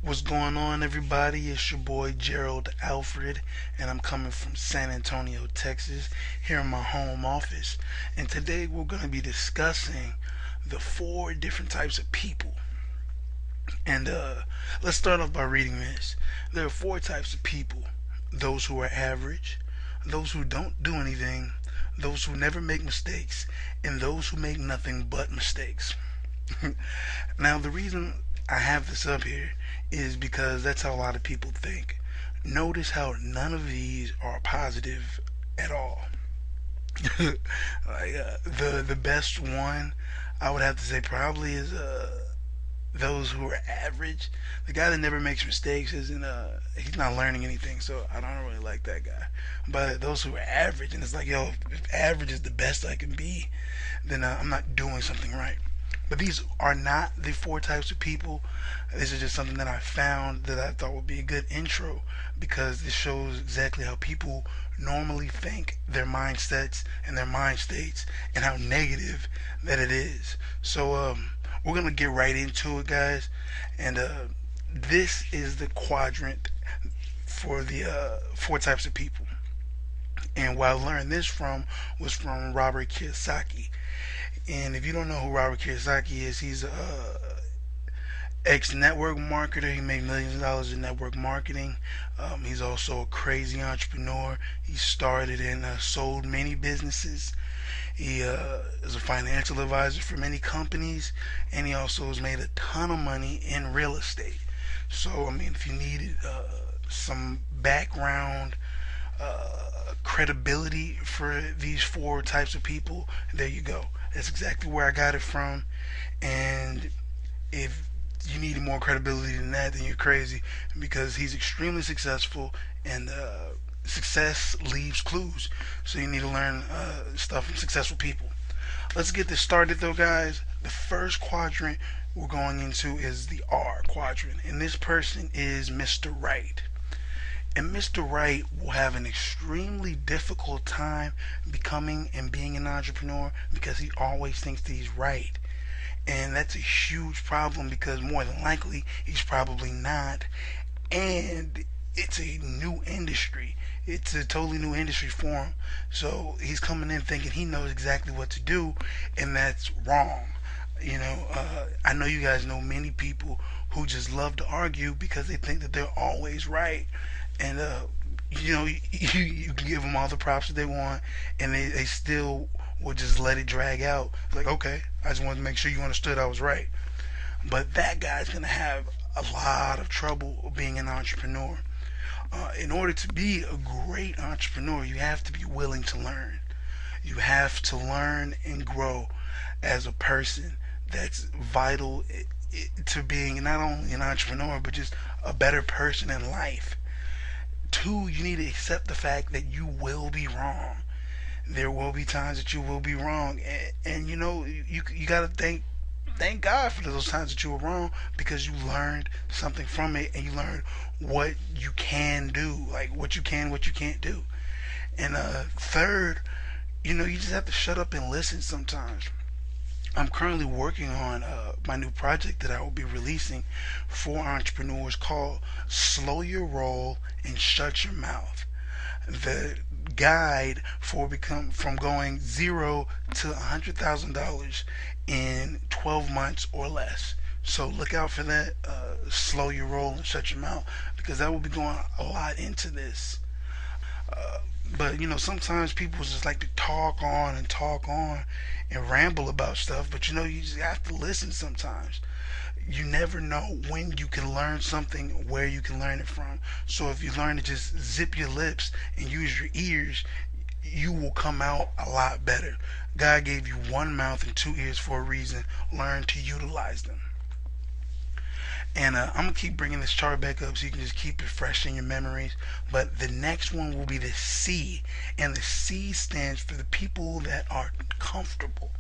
What's going on, everybody? It's your boy Gerald Alfred, and I'm coming from San Antonio, Texas, here in my home office. And today we're going to be discussing the four different types of people. And let's start off by reading this. There are four types of people: those who are average, those who don't do anything, those who never make mistakes, and those who make nothing but mistakes. Now, the reason I have this up here is because that's how a lot of people think. Notice how none of these are positive at all. The best one I would have to say probably is those who are average. The guy that never makes mistakes isn't he's not learning anything, so I don't really like that guy. But those who are average, and it's like, yo, if average is the best I can be, then I'm not doing something right. But these are not the four types of people. This is just something that I found that I thought would be a good intro, because this shows exactly how people normally think, their mindsets and their mind states, and how negative that it is. So we're gonna get right into it, guys. And this is the quadrant for the four types of people. And where I learned this from was from Robert Kiyosaki. And if you don't know who Robert Kiyosaki is, he's a ex-network marketer. He made millions of dollars in network marketing. He's also a crazy entrepreneur. He started and sold many businesses. He is a financial advisor for many companies, and he also has made a ton of money in real estate. So, I mean, if you needed some background credibility for these four types of people, there you go. That's exactly where I got it from. And if you need more credibility than that, then you're crazy, because he's extremely successful, and success leaves clues. So you need to learn stuff from successful people. Let's get this started, though, guys. The first quadrant we're going into is the R quadrant, and this person is Mr. Right. And Mr. Right will have an extremely difficult time becoming and being an entrepreneur, because he always thinks that he's right. And that's a huge problem, because more than likely he's probably not. And it's a new industry. It's a totally new industry for him. So he's coming in thinking he knows exactly what to do, and that's wrong. I know you guys know many people who just love to argue because they think that they're always right. And you can give them all the props that they want, and they still will just let it drag out. It's like, okay, I just wanted to make sure you understood I was right. But that guy's gonna have a lot of trouble being an entrepreneur. In order to be a great entrepreneur, you have to be willing to learn. You have to learn and grow as a person. That's vital to being not only an entrepreneur, but just a better person in life. Two, you need to accept the fact that you will be wrong. There will be times that you will be wrong, and you gotta thank God for those times that you were wrong, because you learned something from it, and you learned what you can do, like what you can, what you can't do. And third, you just have to shut up and listen sometimes. I'm currently working on my new project that I will be releasing for entrepreneurs, called Slow Your Roll and Shut Your Mouth. The guide for become from going zero to $100,000 in 12 months or less. So look out for that. Slow your roll and shut your mouth, because that will be going a lot into this. But sometimes people just like to talk on and ramble about stuff. But you just have to listen sometimes. You never know when you can learn something, where you can learn it from. So if you learn to just zip your lips and use your ears, you will come out a lot better. God gave you one mouth and two ears for a reason. Learn to utilize them. And I'm going to keep bringing this chart back up so you can just keep it fresh in your memories. But the next one will be the C. And the C stands for the people that are comfortable.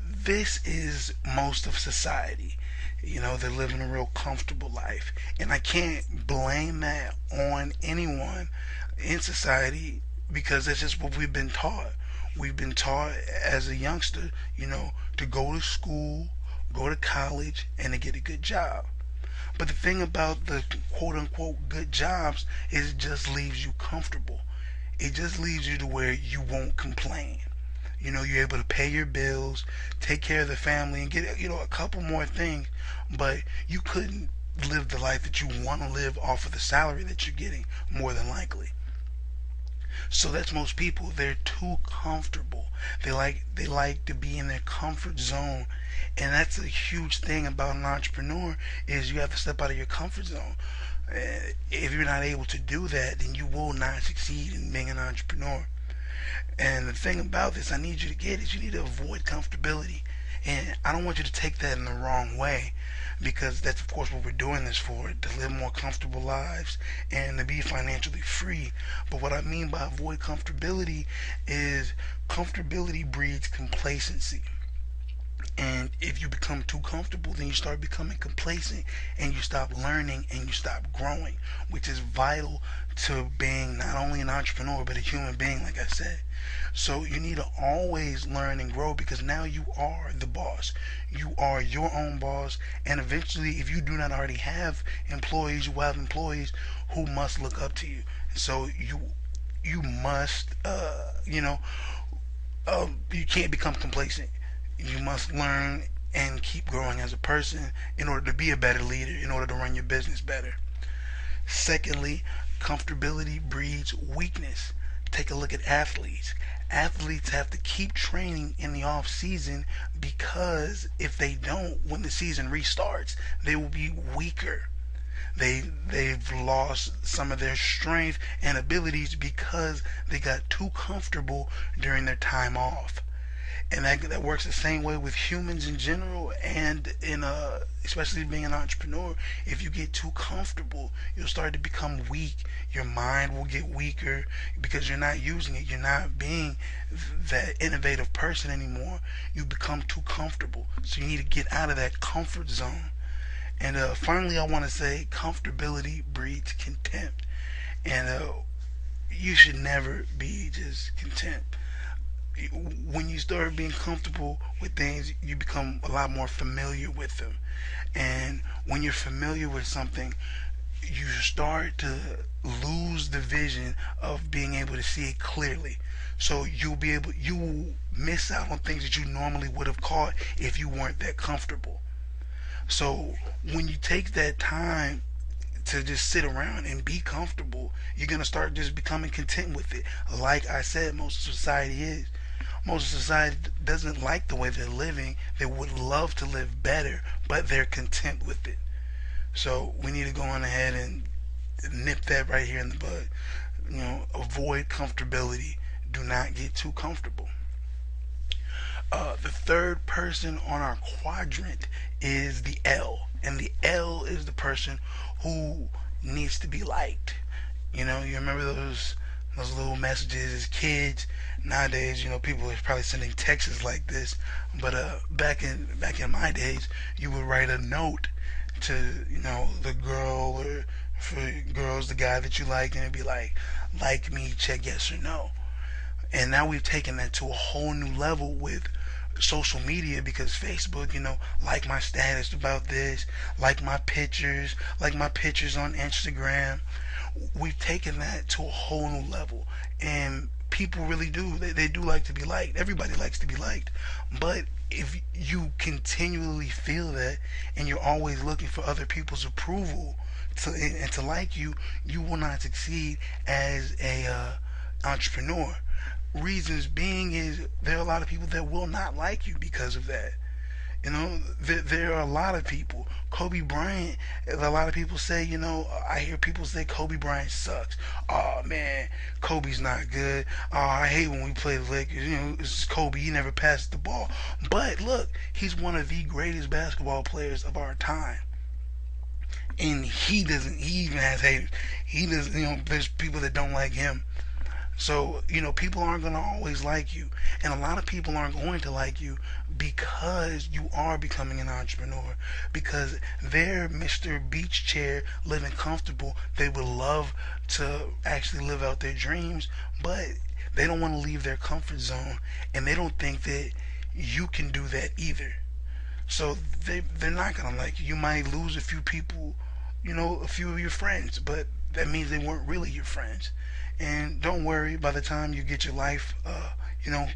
This is most of society. They're living a real comfortable life. And I can't blame that on anyone in society, because that's just what we've been taught. We've been taught as a youngster, to go to school, go to college, and to get a good job. But the thing about the quote unquote good jobs is it just leaves you comfortable. It just leaves you to where you won't complain. You're able to pay your bills, take care of the family, and get, a couple more things, but you couldn't live the life that you want to live off of the salary that you're getting, more than likely. So that's most people. They're too comfortable. They like to be in their comfort zone, and that's a huge thing about an entrepreneur is you have to step out of your comfort zone. If you're not able to do that, then you will not succeed in being an entrepreneur. And the thing about this I need you to get is you need to avoid comfortability. And I don't want you to take that in the wrong way, because that's of course what we're doing this for, to live more comfortable lives and to be financially free. But what I mean by avoid comfortability is comfortability breeds complacency. And if you become too comfortable, then you start becoming complacent and you stop learning and you stop growing, which is vital to being not only an entrepreneur but a human being, like I said. So you need to always learn and grow, because now you are the boss. You are your own boss, and eventually, if you do not already have employees, you will have employees who must look up to you. So you must, you can't become complacent. You must learn and keep growing as a person in order to be a better leader, in order to run your business better. Secondly, comfortability breeds weakness. Take a look at athletes. Athletes have to keep training in the off season, because if they don't, when the season restarts, they will be weaker. They've lost some of their strength and abilities because they got too comfortable during their time off. And that works the same way with humans in general, and especially being an entrepreneur. If you get too comfortable, you'll start to become weak. Your mind will get weaker because you're not using it. You're not being that innovative person anymore. You become too comfortable. So you need to get out of that comfort zone. And finally, I want to say comfortability breeds contempt. And you should never be just content. When you start being comfortable with things, you become a lot more familiar with them. And when you're familiar with something, you start to lose the vision of being able to see it clearly. So you will miss out on things that you normally would have caught if you weren't that comfortable. So when you take that time to just sit around and be comfortable, you're going to start just becoming content with it. Like I said, most society is. Most society doesn't like the way they're living. They would love to live better, but they're content with it. So we need to go on ahead and nip that right here in the bud. Avoid comfortability. Do not get too comfortable. The third person on our quadrant is the L. And the L is the person who needs to be liked. You remember those little messages as kids. Nowadays, people are probably sending texts like this, but back in my days, you would write a note to the girl, or for girls, the guy that you liked, and it'd be like me, check yes or no. And now we've taken that to a whole new level with social media, because Facebook, like my status about this, like my pictures on Instagram. We've taken that to a whole new level, and people really do. They do like to be liked. Everybody likes to be liked. But if you continually feel that, and you're always looking for other people's approval to like you, you will not succeed as a entrepreneur. Reasons being is there are a lot of people that will not like you because of that. There are a lot of people. Kobe Bryant, a lot of people say, I hear people say Kobe Bryant sucks. Oh man, Kobe's not good. Oh, I hate when we play the Lakers. It's Kobe, he never passes the ball. But look, he's one of the greatest basketball players of our time. And he even has haters. He doesn't, there's people that don't like him. So, people aren't going to always like you. And a lot of people aren't going to like you because you are becoming an entrepreneur. Because they're Mr. Beach Chair, living comfortable. They would love to actually live out their dreams, but they don't want to leave their comfort zone. And they don't think that you can do that either. So they're not going to like you. You might lose a few people a few of your friends, but that means they weren't really your friends. And don't worry, by the time you get your life,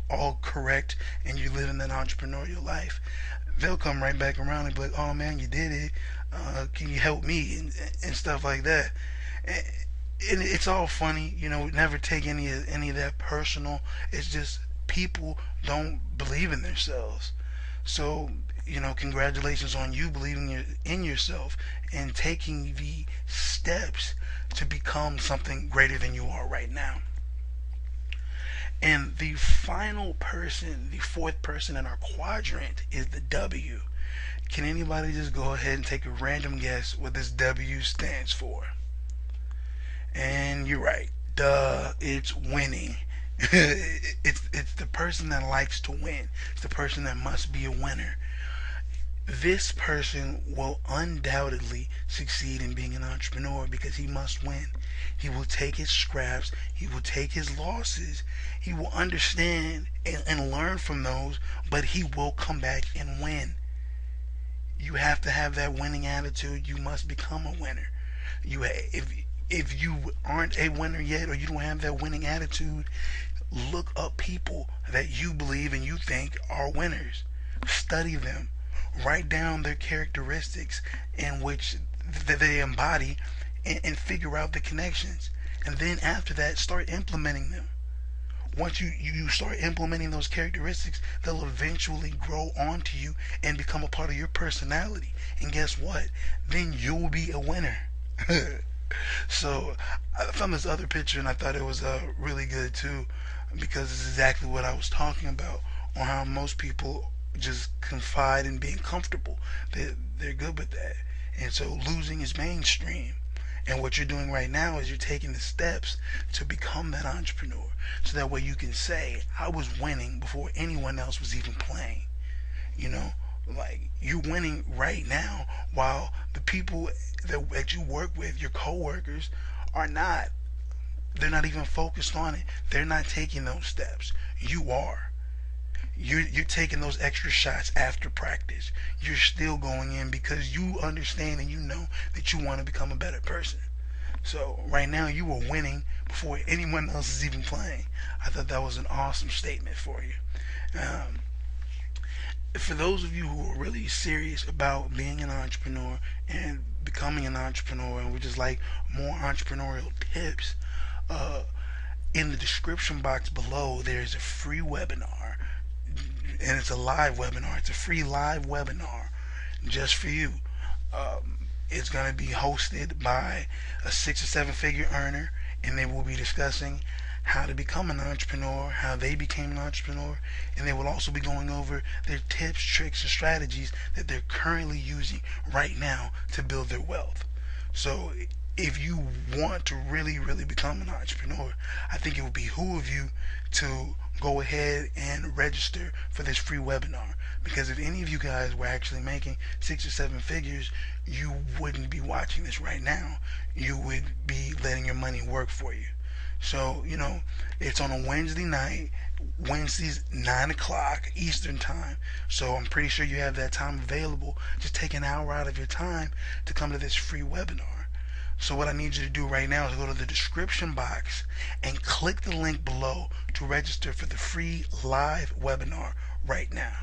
all correct and you live in that entrepreneurial life, they'll come right back around and be like, "Oh man, you did it. Can you help me?" and stuff like that. And, and it's all funny, Never take any of that personal. It's just people don't believe in themselves. So, congratulations on you believing in yourself and taking the steps to become something greater than you are right now. And the final person, the fourth person in our quadrant is the W. Can anybody just go ahead and take a random guess what this W stands for? And you're right. Duh, it's winning. It's the person that likes to win. It's the person that must be a winner. This person will undoubtedly succeed in being an entrepreneur because he must win. He will take his scraps, he will take his losses, he will understand and learn from those, but he will come back and win. You have to have that winning attitude. You must become a winner. If you aren't a winner yet, or you don't have that winning attitude, look up people that you believe and you think are winners. Study them. Write down their characteristics in which they embody, and figure out the connections. And then after that, start implementing them. Once you start implementing those characteristics, they'll eventually grow onto you and become a part of your personality. And guess what? Then you'll be a winner. So I found this other picture and I thought it was really good too, because it's exactly what I was talking about, on how most people just confide in being comfortable. They're good with that. And so losing is mainstream. And what you're doing right now is you're taking the steps to become that entrepreneur. So that way you can say, I was winning before anyone else was even playing. Like, you're winning right now, while the people that you work with, your coworkers, are not. They're not even focused on it. They're not taking those steps. You are. You're taking those extra shots after practice. You're still going in because you understand and you know that you want to become a better person. So right now you are winning before anyone else is even playing. I thought that was an awesome statement for you. For those of you who are really serious about being an entrepreneur and becoming an entrepreneur, and would just like more entrepreneurial tips, in the description box below there's a free webinar, and it's a live webinar. It's a free live webinar just for you. It's going to be hosted by a 6 or 7 figure earner, and they will be discussing how to become an entrepreneur, how they became an entrepreneur, and they will also be going over their tips, tricks, and strategies that they're currently using right now to build their wealth. So if you want to really, really become an entrepreneur, I think it would behoove you to go ahead and register for this free webinar, because if any of you guys were actually making 6 or 7 figures, you wouldn't be watching this right now. You would be letting your money work for you. So, it's on a Wednesday night, Wednesdays 9 o'clock Eastern time. So I'm pretty sure you have that time available. Just take an hour out of your time to come to this free webinar. So what I need you to do right now is go to the description box and click the link below to register for the free live webinar right now.